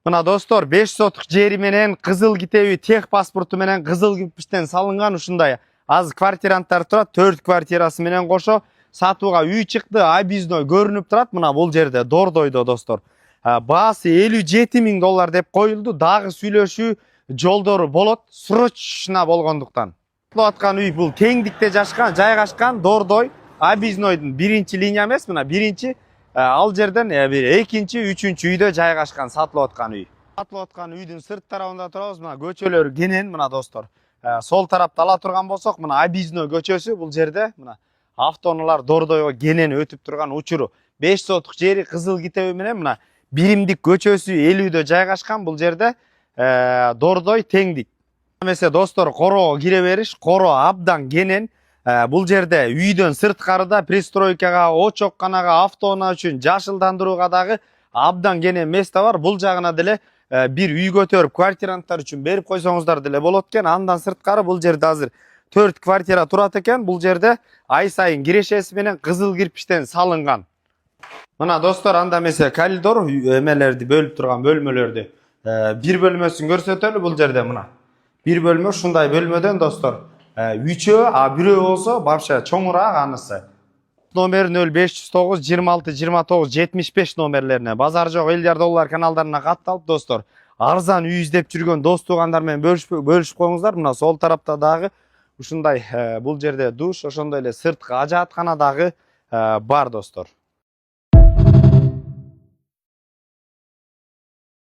Мына достор 5 сотық жери менен кызыл китеби тех паспорту менен кызыл кирпичтен салынган ушундай аз квартиранттар турат. 4 квартирасы менен кошо сатууга үй чыкты. Объездной көрүнүп турат мына бул жерде Дордойдо достор. Баасы $57.000 деп коюлду. Дагы сүйлөшүү жолдору болот. Срочно болгондуктан. Аткан үй бул теңдикте жайгашкан Дордой Объезднойдун биринчи линия эмес, мына биринчи ал жерден экинчи, үчүнчү үйдө жайгашкан сатылып аткан үй. Сатылып аткан үйдүн сырт тарабында турабыз. Мына көчөлөрү кенен мына достор. Сол тарапта ала турган болсок, мына Объездной көчөсү бул жерде мына автоунаалар Дордойго кенен өтүп турган учуру. 5 сотук жери кызыл китеби менен мына биримдик көчөсү 50дө жайгашкан бул жерде Дордой теңдик. Эмесе достор, короо кире бериш, короо абдан кенен. Бул жерде үйдөн сырткарыда пристройкага, очокканага, автоунаа үчүн жашылдандырууга дагы абдан кенен место бар. Бул жагына деле бир үй көтөрүп квартиранттар үчүн берип койсоңуздар деле болот экен. Андан сырткары бул жерде азыр 4 квартира турат экен. Бул жерде ай сайын кирешеси менен кызыл кирпичтен салынган. Мына достор, анда эмесе коридор эмелерди бөлүп турган бөлмөлөрдү бир бөлмөсүн көрсөтөлү. Бул жерде мына бир бөлмө, ушундай бөлмөдөн достор үчөө, бирөө болсо вообще чоңураак анысы. Номер 0509 26 29 75 номерлерине базар жок $50 каналдарына катталып достор. Арзан үй издеп жүргөн дос туугандар менен бөлүшүп коюңуздар. Мына сол тарапта дагы ушундай бул жерде душ, ошондой эле сырткы ажааткана дагы бар достор.